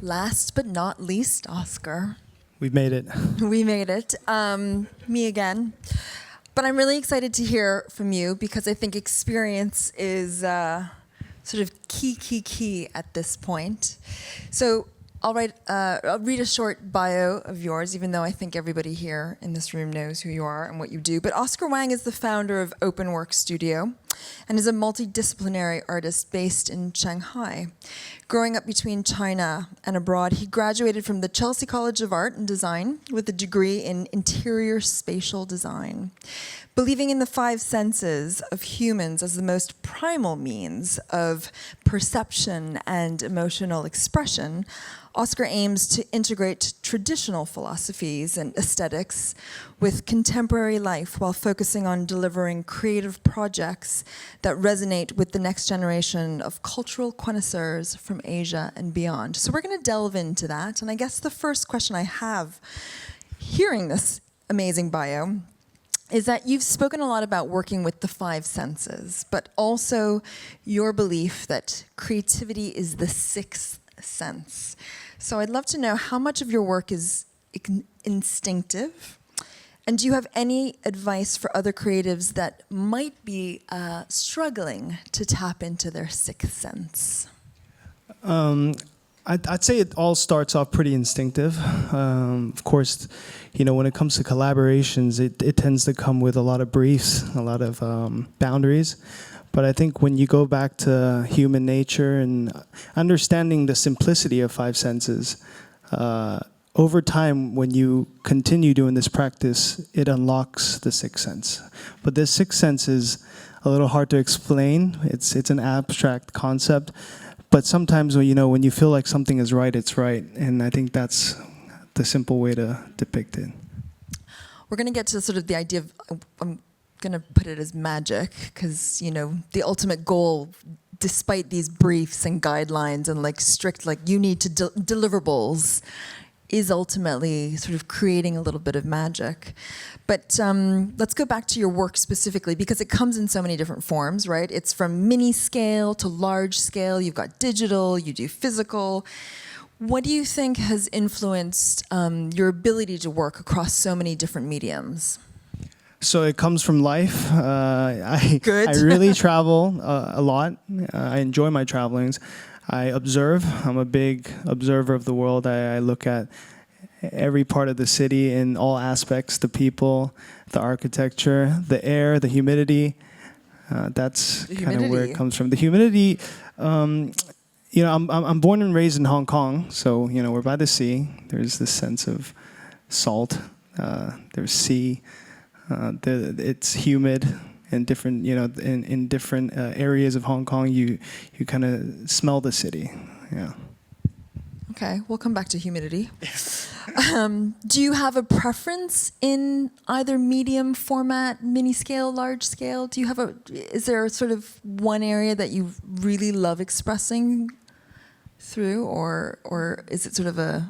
Last but not least, Oscar. We've made it. We made it. Me again. But I'm really excited to hear from you because I think experience is sort of key at this point. So I'll read a short bio of yours, even though I think everybody here in this room knows who you are and what you do. But Oscar Wang is the founder of Open Work Studio and is a multidisciplinary artist based in Shanghai. Growing up between China and abroad, he graduated from the Chelsea College of Art and Design with a degree in interior spatial design. Believing in the five senses of humans as the most primal means of perception and emotional expression, Oscar aims to integrate traditional philosophies and aesthetics with contemporary life while focusing on delivering creative projects that resonate with the next generation of cultural connoisseurs from Asia and beyond. So we're going to delve into that. And I guess the first question I have, hearing this amazing bio, is that you've spoken a lot about working with the five senses, but also your belief that creativity is the sixth sense. So I'd love to know how much of your work is instinctive, and do you have any advice for other creatives that might be struggling to tap into their sixth sense? I'd say it all starts off pretty instinctive. Of course, when it comes to collaborations, it tends to come with a lot of briefs, a lot of boundaries. But I think when you go back to human nature and understanding the simplicity of five senses, over time, when you continue doing this practice, it unlocks the sixth sense. But this sixth sense is a little hard to explain. It's an abstract concept. But sometimes when you feel like something is right, it's right. And I think that's the simple way to depict it. We're going to get to sort of the idea of, I'm going to put it as magic, because, the ultimate goal, despite these briefs and guidelines and strict, you need to deliverables, is ultimately sort of creating a little bit of magic. But let's go back to your work specifically, because it comes in so many different forms, right? It's from mini scale to large scale. You've got digital, you do physical. What do you think has influenced your ability to work across so many different mediums? So it comes from life. I really travel a lot. I enjoy my travelings. I observe. I'm a big observer of the world. I look at every part of the city in all aspects, the people, the architecture, the air, the humidity. That's kind of where it comes from. The humidity, I'm born and raised in Hong Kong, so, we're by the sea. There's this sense of salt. There's sea. It's humid. And different, in different areas of Hong Kong, you kind of smell the city. Yeah. Okay, we'll come back to humidity. Do you have a preference in either medium format, mini scale, large scale? Is there sort of one area that you really love expressing through, or is it sort of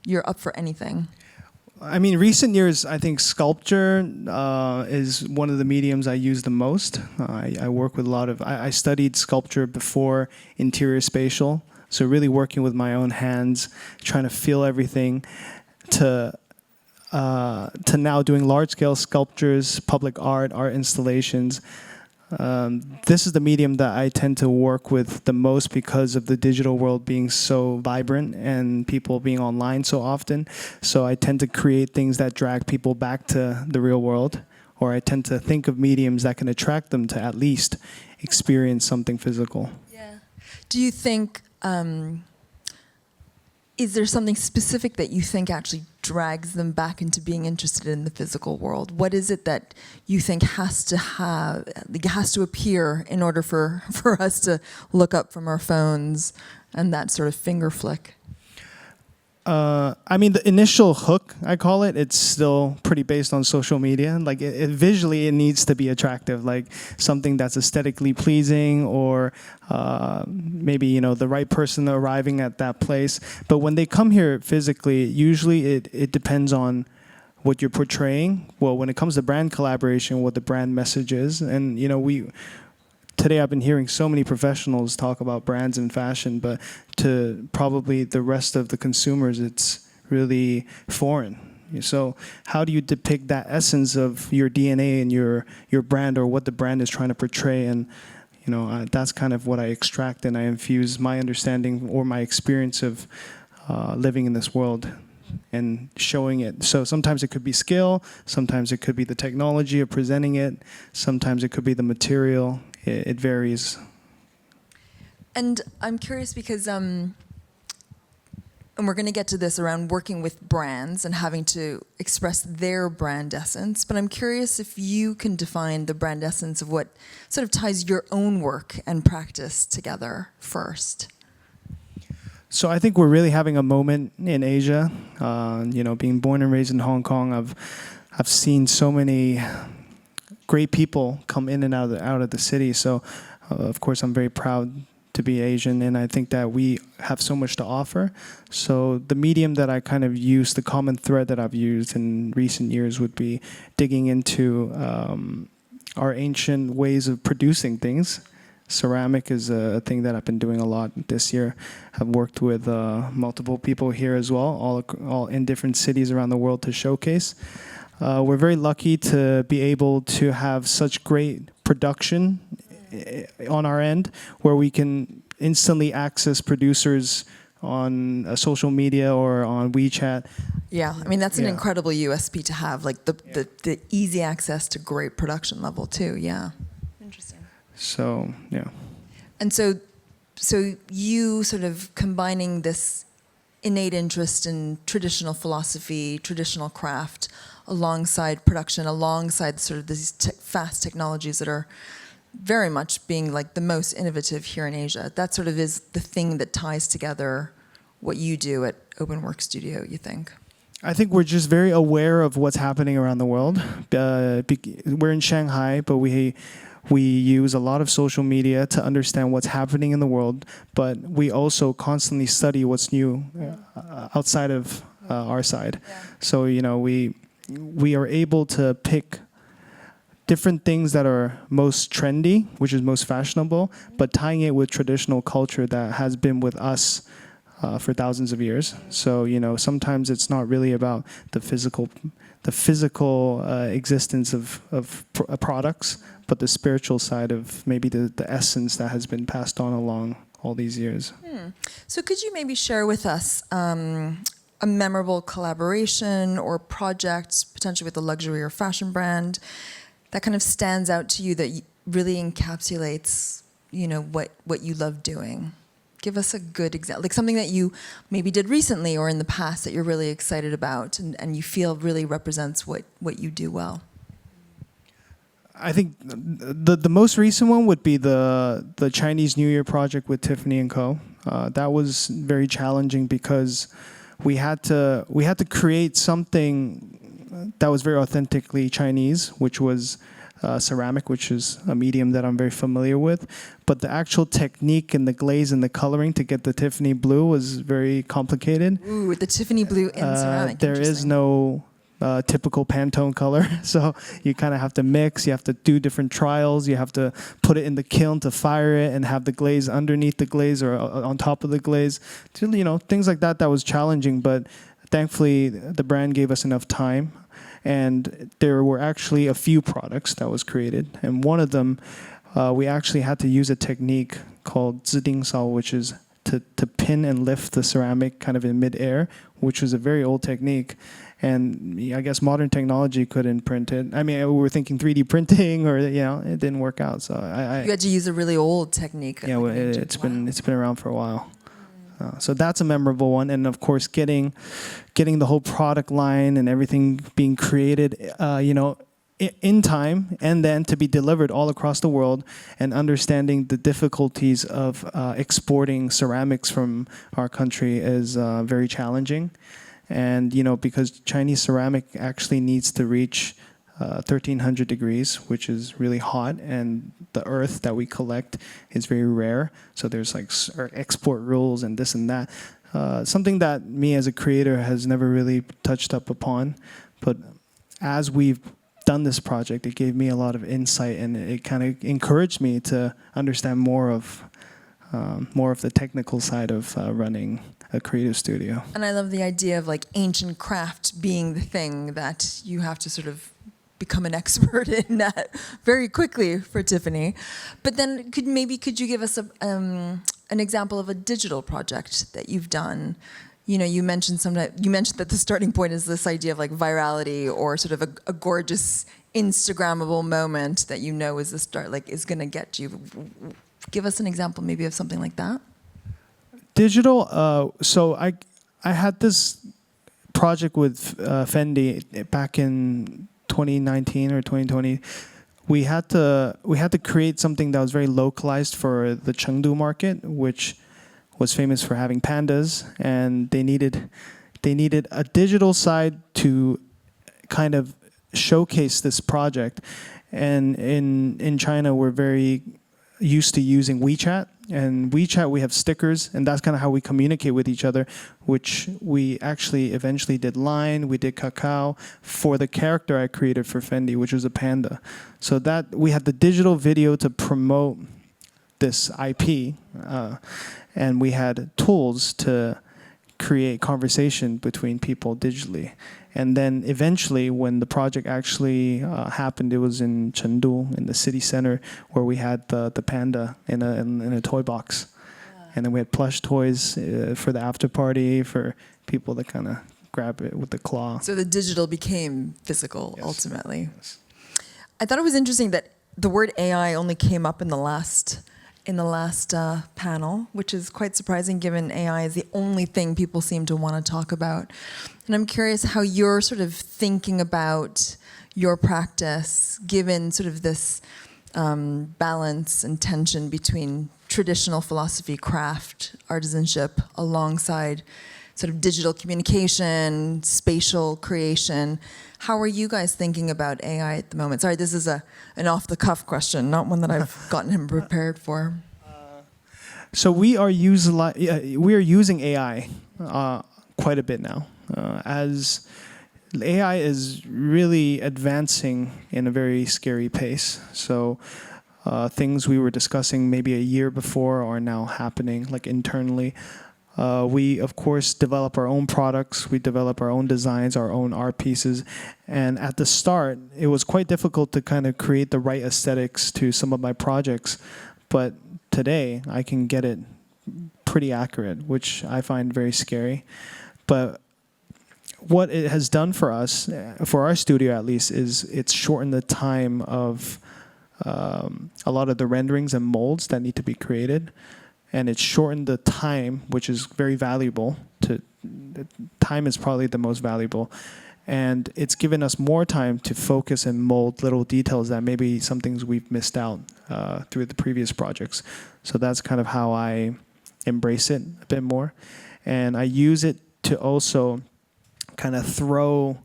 you're up for anything? I mean, recent years, I think sculpture is one of the mediums I use the most. I work with I studied sculpture before interior spatial, so really working with my own hands, trying to feel everything, to now doing large-scale sculptures, public art installations. This is the medium that I tend to work with the most because of the digital world being so vibrant and people being online so often. So I tend to create things that drag people back to the real world, or I tend to think of mediums that can attract them to at least experience something physical. Yeah. Do you think, is there something specific that you think actually drags them back into being interested in the physical world? What is it that you think has to appear in order for us to look up from our phones and that sort of finger flick? I mean, the initial hook, I call it, it's still pretty based on social media. Visually, it needs to be attractive, like something that's aesthetically pleasing, or maybe, the right person arriving at that place. But when they come here physically, usually it depends on what you're portraying. Well, when it comes to brand collaboration, what the brand message is. And, today I've been hearing so many professionals talk about brands and fashion, but to probably the rest of the consumers, it's really foreign. So how do you depict that essence of your DNA and your brand, or what the brand is trying to portray? And that's kind of what I extract and I infuse my understanding or my experience of living in this world and showing it. So sometimes it could be skill, sometimes it could be the technology of presenting it, sometimes it could be the material. It varies. And I'm curious because, and we're going to get to this around working with brands and having to express their brand essence, but I'm curious if you can define the brand essence of what sort of ties your own work and practice together first. So I think we're really having a moment in Asia. Being born and raised in Hong Kong, I've seen so many great people come in and out of the city. So of course I'm very proud to be Asian, and I think that we have so much to offer. So the medium that I kind of use, the common thread that I've used in recent years, would be digging into our ancient ways of producing things. Ceramic is a thing that I've been doing a lot this year. I've worked with multiple people here as well, all in different cities around the world to showcase. We're very lucky to be able to have such great production on our end, where we can instantly access producers on social media or on WeChat. Yeah, I mean, that's an incredible USP to have, like the easy access to great production level too, yeah. Interesting. So, yeah. And so you sort of combining this innate interest in traditional philosophy, traditional craft, alongside production, alongside sort of these fast technologies that are very much being like the most innovative here in Asia. That sort of is the thing that ties together what you do at Open Work Studio, you think? I think we're just very aware of what's happening around the world. We're in Shanghai, but we use a lot of social media to understand what's happening in the world, but we also constantly study what's new outside of our side. Yeah. So, we are able to pick different things that are most trendy, which is most fashionable, but tying it with traditional culture that has been with us for thousands of years. So, sometimes it's not really about the physical existence of products, but the spiritual side of maybe the essence that has been passed on along all these years. So could you maybe share with us a memorable collaboration or project, potentially with a luxury or fashion brand, that kind of stands out to you that really encapsulates, what you love doing? Give us a good example, like something that you maybe did recently or in the past that you're really excited about and you feel really represents what you do well. I think the most recent one would be the Chinese New Year project with Tiffany & Co. That was very challenging because we had to create something that was very authentically Chinese, which was ceramic, which is a medium that I'm very familiar with. But the actual technique and the glaze and the coloring to get the Tiffany blue was very complicated. Ooh, the Tiffany blue in ceramic. There is no typical Pantone color, so you kind of have to mix. You have to do different trials. You have to put it in the kiln to fire it and have the glaze underneath the glaze or on top of the glaze. Things like that. That was challenging, but thankfully the brand gave us enough time. And there were actually a few products that was created. And one of them, we actually had to use a technique called ziding sao, which is to pin and lift the ceramic kind of in midair, which was a very old technique. And I guess modern technology couldn't print it. I mean, we were thinking 3D printing, or it didn't work out. So you had to use a really old technique. Yeah, well, it's been around for a while. So that's a memorable one, and of course, getting the whole product line and everything being created, in time, and then to be delivered all across the world, and understanding the difficulties of exporting ceramics from our country is very challenging. And because Chinese ceramic actually needs to reach 1300 degrees, which is really hot, and the earth that we collect is very rare. So there's like export rules and this and that. Something that me as a creator has never really touched up upon. But as we've done this project, it gave me a lot of insight, and it kind of encouraged me to understand more of the technical side of running a creative studio. And I love the idea of like ancient craft being the thing that you have to sort of become an expert in that very quickly for Tiffany. But then could you give us an example of a digital project that you've done? You know, you mentioned that the starting point is this idea of like virality, or sort of a gorgeous Instagrammable moment that you know is the start, like is going to get you. Give us an example maybe of something like that. Digital. So I had this project with Fendi back in 2019 or 2020. We had to create something that was very localized for the Chengdu market, which was famous for having pandas, and they needed a digital side to kind of showcase this project. And in China, we're very used to using WeChat, and WeChat we have stickers, and that's kind of how we communicate with each other, which we actually eventually did Line, we did Kakao for the character I created for Fendi, which was a panda. So that we had the digital video to promote this IP, and we had tools to create conversation between people digitally. And then eventually, when the project actually happened, it was in Chengdu, in the city center, where we had the panda in a toy box. Yeah. And then we had plush toys for the after party for people to kind of grab it with the claw. So the digital became physical, yes, ultimately. Yes. I thought it was interesting that the word AI only came up in the last panel, which is quite surprising given AI is the only thing people seem to want to talk about. And I'm curious how you're sort of thinking about your practice, given sort of this balance and tension between traditional philosophy, craft, artisanship, alongside sort of digital communication, spatial creation. How are you guys thinking about AI at the moment? Sorry, this is an off-the-cuff question, not one that I've gotten him prepared for. So we are using AI quite a bit now, as AI is really advancing in a very scary pace. So things we were discussing maybe a year before are now happening, like internally. We, of course, develop our own products. We develop our own designs, our own art pieces. And at the start, it was quite difficult to kind of create the right aesthetics to some of my projects. But today, I can get it pretty accurate, which I find very scary. But what it has done for us, for our studio at least, is it's shortened the time of a lot of the renderings and molds that need to be created. And it's shortened the time, which is very valuable. Time is probably the most valuable. And it's given us more time to focus and mold little details that maybe some things we've missed out through the previous projects. So that's kind of how I embrace it a bit more. And I use it to also kind of throw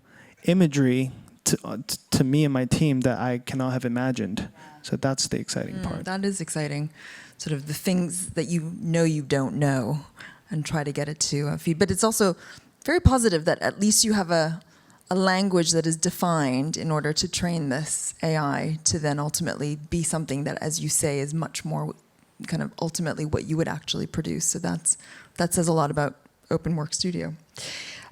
imagery to me and my team that I cannot have imagined. So that's the exciting part. That is exciting. Sort of the things that you don't know, and try to get it to feed. But it's also very positive that at least you have a language that is defined in order to train this AI to then ultimately be something that, as you say, is much more kind of ultimately what you would actually produce. So that says a lot about Open Work Studio.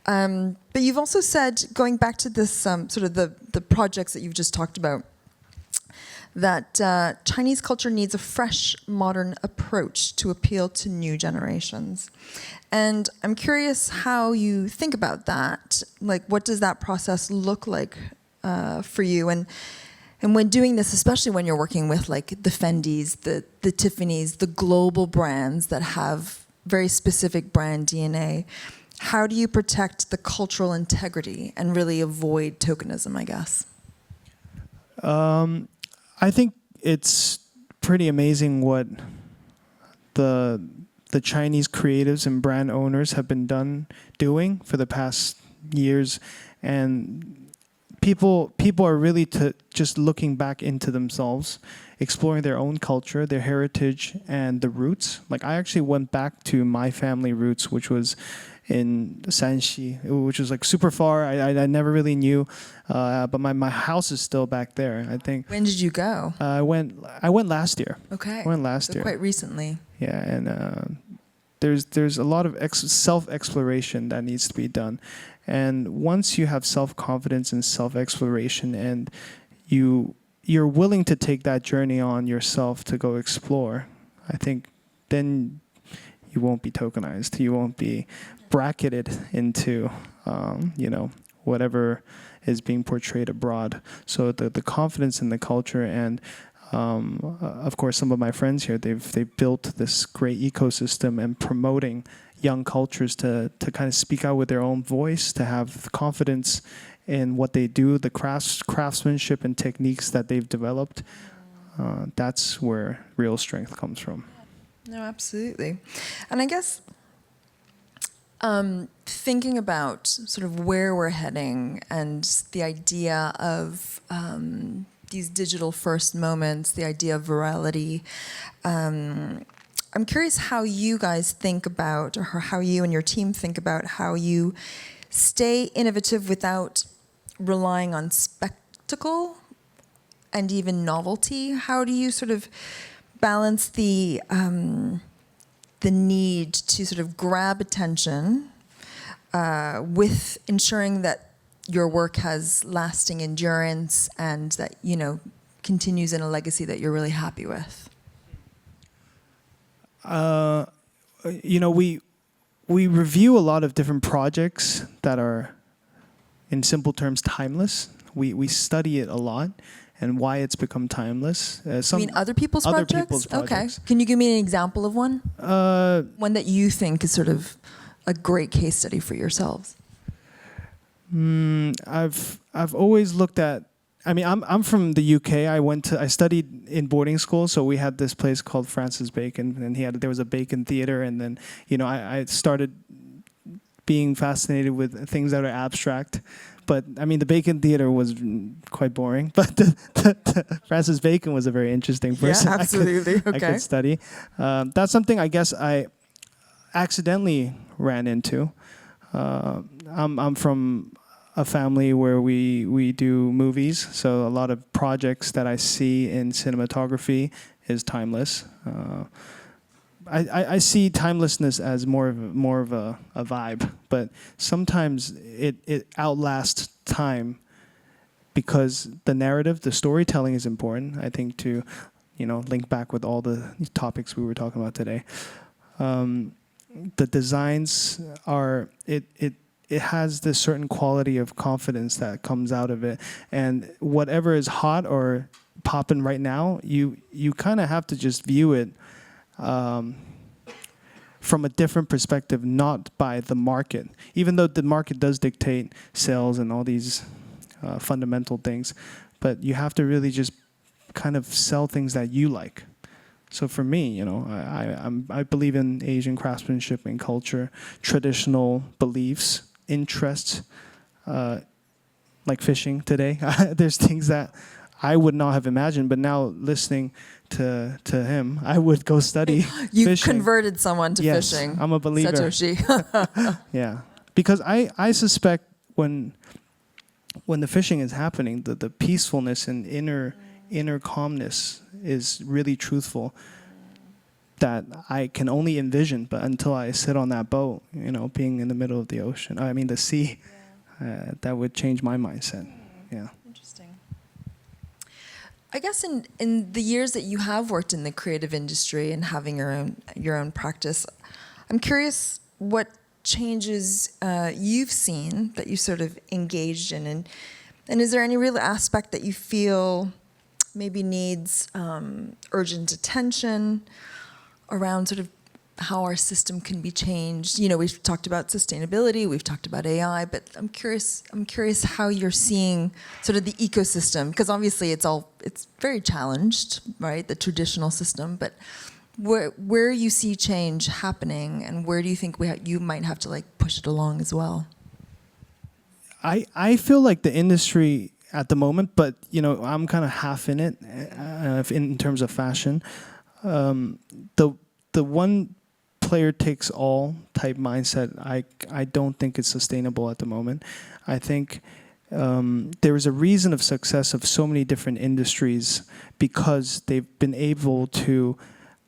But you've also said, going back to this sort of the projects that you've just talked about, that Chinese culture needs a fresh, modern approach to appeal to new generations. And I'm curious how you think about that. Like, what does that process look like for you? And when doing this, especially when you're working with like the Fendis, the Tiffany's, the global brands that have very specific brand DNA, how do you protect the cultural integrity and really avoid tokenism, I guess? I think it's pretty amazing what the Chinese creatives and brand owners have been doing for the past years, and people are really just looking back into themselves, exploring their own culture, their heritage, and the roots. Like, I actually went back to my family roots, which was in Sanxi, which was like super far. I never really knew, but my house is still back there. I think. When did you go? I went last year. Okay. I went last year. Quite recently. Yeah, and there's a lot of self-exploration that needs to be done, and once you have self-confidence and self-exploration, and you're willing to take that journey on yourself to go explore, I think then you won't be tokenized. You won't be bracketed into, whatever is being portrayed abroad. So the confidence in the culture, and of course, some of my friends here, they've built this great ecosystem and promoting young cultures to kind of speak out with their own voice, to have confidence in what they do, the craftsmanship and techniques that they've developed. That's where real strength comes from. No, absolutely. And I guess thinking about sort of where we're heading and the idea of these digital first moments, the idea of virality, I'm curious how you guys think about, or how you and your team think about how you stay innovative without relying on spectacle and even novelty. How do you sort of balance the need to sort of grab attention with ensuring that your work has lasting endurance and that, continues in a legacy that you're really happy with? We review a lot of different projects that are, in simple terms, timeless. We study it a lot and why it's become timeless. You mean other people's projects? Okay. Can you give me an example of one? One that you think is sort of a great case study for yourselves. I've always looked at. I mean, I'm from the UK. I studied in boarding school, so we had this place called Francis Bacon, and there was a Bacon theater, and then I started being fascinated with things that are abstract. But I mean, the Bacon theater was quite boring, but the Francis Bacon was a very interesting person. Yeah, absolutely. I could study. That's something I guess I accidentally ran into. I'm from a family where we do movies, so a lot of projects that I see in cinematography is timeless. I see timelessness as more of a vibe, but sometimes it outlasts time because the narrative, the storytelling is important. I think to link back with all the topics we were talking about today. The designs are it has this certain quality of confidence that comes out of it, and whatever is hot or popping right now, you kind of have to just view it from a different perspective, not by the market. Even though the market does dictate sales and all these fundamental things, but you have to really just kind of sell things that you like. So for me, I believe in Asian craftsmanship and culture, traditional beliefs, interests, like fishing today. There's things that I would not have imagined, but now listening to him, I would go study You've fishing. Converted someone to fishing. I'm a believer. Satoshi. Yeah, because I suspect when the fishing is happening, the peacefulness and inner calmness is really truthful, that I can only envision. But until I sit on that boat, being in the middle of the ocean, the sea, that would change my mindset. Yeah. Interesting. I guess in the years that you have worked in the creative industry and having your own practice, I'm curious what changes you've seen that you sort of engaged in, and is there any real aspect that you feel maybe needs urgent attention around sort of how our system can be changed? We've talked about sustainability, we've talked about AI, but I'm curious how you're seeing sort of the ecosystem, because obviously it's very challenged, right? The traditional system, but where you see change happening, and where do you think you might have to push it along as well? I feel like the industry at the moment, but I'm kind of half in it in terms of fashion. The one player takes all type mindset, I don't think it's sustainable at the moment. I think there is a reason of success of so many different industries because they've been able to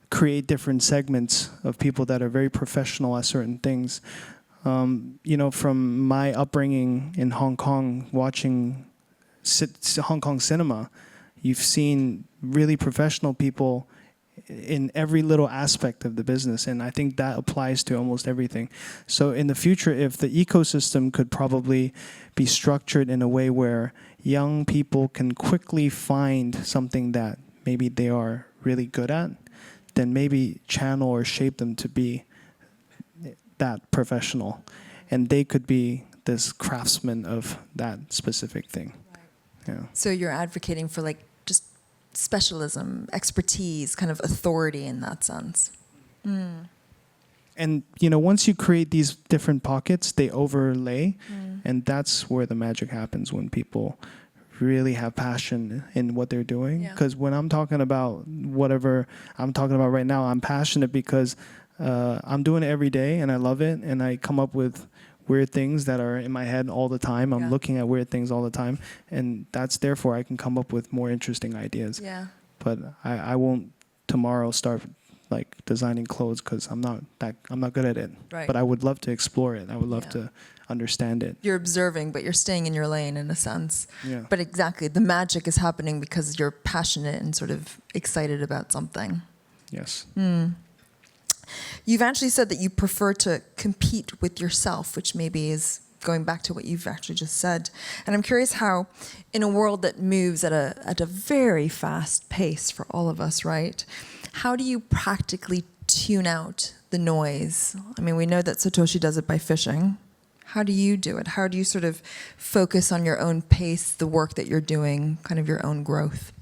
create different segments of people that are very professional at certain things. From my upbringing in Hong Kong, watching Hong Kong cinema, you've seen really professional people in every little aspect of the business, and I think that applies to almost everything. So in the future, if the ecosystem could probably be structured in a way where young people can quickly find something that maybe they are really good at, then maybe channel or shape them to be that professional, and they could be this craftsman of that specific thing. Yeah. So you're advocating for like just specialism, expertise, kind of authority in that sense. And once you create these different pockets, they overlay, and that's where the magic happens, when people really have passion in what they're doing. Because when I'm talking about whatever I'm talking about right now, I'm passionate because I'm doing it every day and I love it, and I come up with weird things that are in my head all the time. I'm looking at weird things all the time, and that's therefore I can come up with more interesting ideas. Yeah. But I won't tomorrow start like designing clothes because I'm not good at it. Right. But I would love to explore it. I would love to understand it. You're observing, but you're staying in your lane in a sense. Yeah. But exactly, the magic is happening because you're passionate and sort of excited about something. Yes. You've actually said that you prefer to compete with yourself, which maybe is going back to what you've actually just said. And I'm curious how, in a world that moves at a very fast pace for all of us, right? How do you practically tune out the noise? I mean, we know that Satoshi does it by fishing. How do you do it? How do you sort of focus on your own pace, the work that you're doing, kind of your own growth?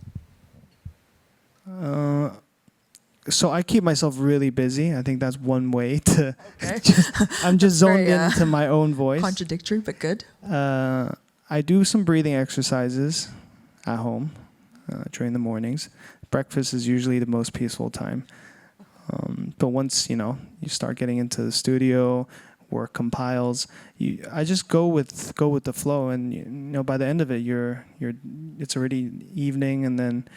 So I keep myself really busy. I think that's one way to. Okay. I'm just zoned Very, into my own voice. Contradictory, but good. I do some breathing exercises at home during the mornings. Breakfast is usually the most peaceful time. But once you start getting into the studio, work compiles. I just go with the flow, and by the end of it, it's already evening, and then.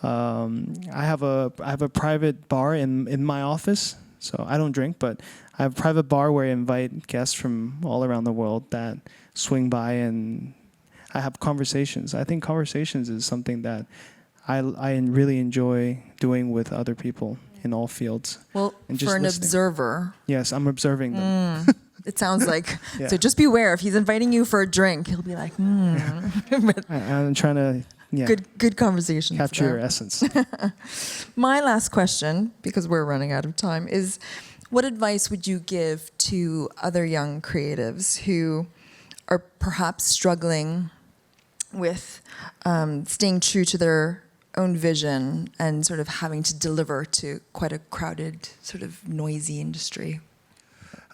I have a private bar in my office, so I don't drink, but I have a private bar where I invite guests from all around the world that swing by, and I have conversations. I think conversations is something that I really enjoy doing with other people in all fields. Well, and just for an listening. Observer. Yes, I'm observing them. It sounds like, Yeah. So just beware, if he's inviting you for a drink, he'll be like, But I'm trying to good conversations capture there. your essence. My last question, because we're running out of time, is what advice would you give to other young creatives who are perhaps struggling with staying true to their own vision and sort of having to deliver to quite a crowded, sort of noisy industry?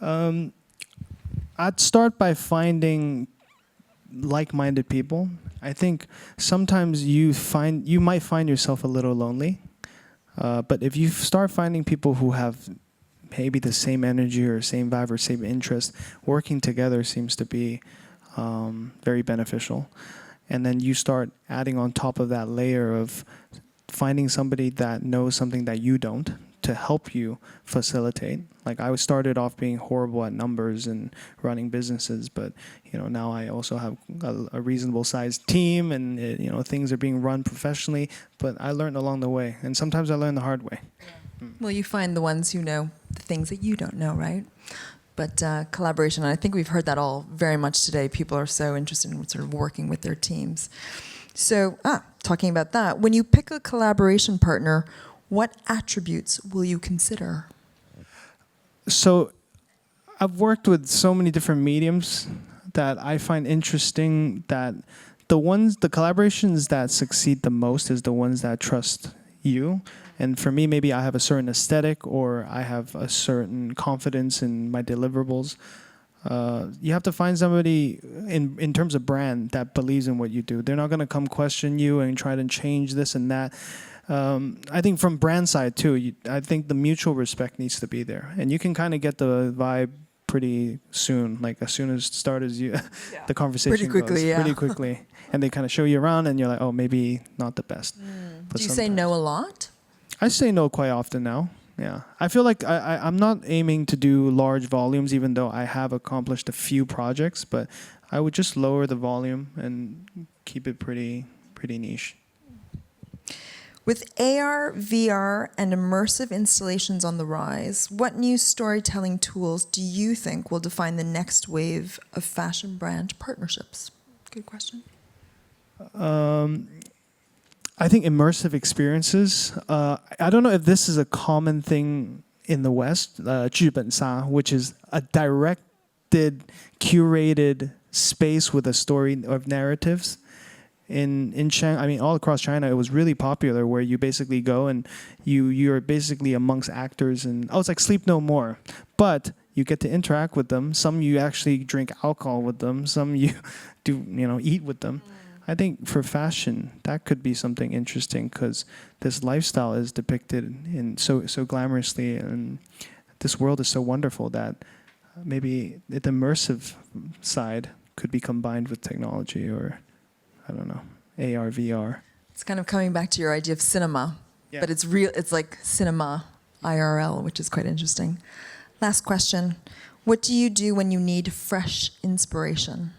I'd start by finding like-minded people. I think sometimes you might find yourself a little lonely, but if you start finding people who have maybe the same energy or same vibe or same interest, working together seems to be very beneficial. And then you start adding on top of that layer of finding somebody that knows something that you don't to help you facilitate. Like I started off being horrible at numbers and running businesses, but now I also have a reasonable sized team, and things are being run professionally. But I learned along the way, and sometimes I learn the hard way. Well, you find the ones who know the things that you don't know, right? But collaboration, and I think we've heard that all very much today. People are so interested in sort of working with their teams. So, talking about that, when you pick a collaboration partner, what attributes will you consider? So I've worked with so many different mediums that I find interesting that the collaborations that succeed the most is the ones that trust you. And for me, maybe I have a certain aesthetic or I have a certain confidence in my deliverables. You have to find somebody in terms of brand that believes in what you do. They're not going to come question you and try to change this and that. I think from brand side too, I think the mutual respect needs to be there, and you can kind of get the vibe pretty soon. Like as soon as the conversation Pretty quickly, goes, yeah. pretty quickly, and they kind of show you around, and you're like, oh, maybe not the best. But Do you say sometimes- no a lot? I say no quite often now. Yeah, I feel like I'm not aiming to do large volumes, even though I have accomplished a few projects. But I would just lower the volume and keep it pretty niche. With AR, VR, and immersive installations on the rise, what new storytelling tools do you think will define the next wave of fashion brand partnerships? Good question. I think immersive experiences. I don't know if this is a common thing in the West, 剧本杀, which is a directed, curated space with a story of narratives. In China, I mean, all across China, it was really popular where you basically go and you're basically amongst actors and it's like Sleep No More, but you get to interact with them. Some you actually drink alcohol with them. Some you do eat with them. I think for fashion that could be something interesting because this lifestyle is depicted in so glamorously, and this world is so wonderful that maybe the immersive side could be combined with technology or. I don't know, AR, VR. It's kind of coming back to your idea of cinema, Yeah. but it's real. It's like cinema IRL, which is quite interesting. Last question. What do you do when you need fresh inspiration?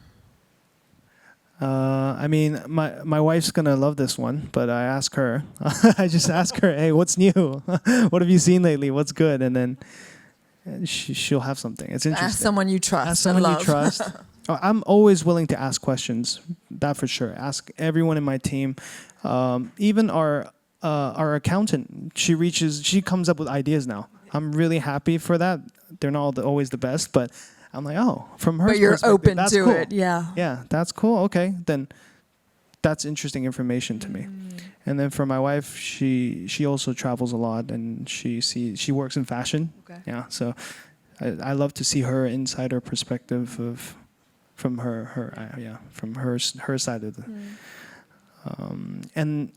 I mean, my wife's gonna love this one, but I ask her. I just ask her, hey, what's new? What have you seen lately? What's good? And then she'll have something. It's interesting. Ask someone you trust. Ask someone and you love. trust. I'm always willing to ask questions. That for sure. Ask everyone in my team. Even our accountant. She comes up with ideas now. I'm really happy for that. They're not always the best, but I'm like, oh, from her But you're perspective, open that's to cool. it, yeah. Yeah, that's cool. Okay, then that's interesting information to me. And then for my wife, she also travels a lot, and she works in fashion. Okay. Yeah, so I love to see her insider perspective from her side of the. And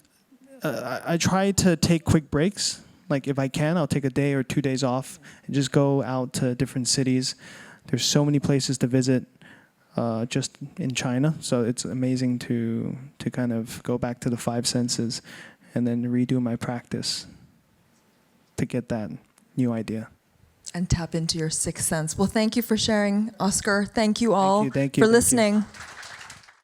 I try to take quick breaks. Like if I can, I'll take a day or 2 days off and just go out to different cities. There's so many places to visit just in China. So it's amazing to kind of go back to the five senses and then redo my practice to get that new idea. And tap into your sixth sense. Well, thank you for sharing, Oscar. Thank you all Thank you. for listening.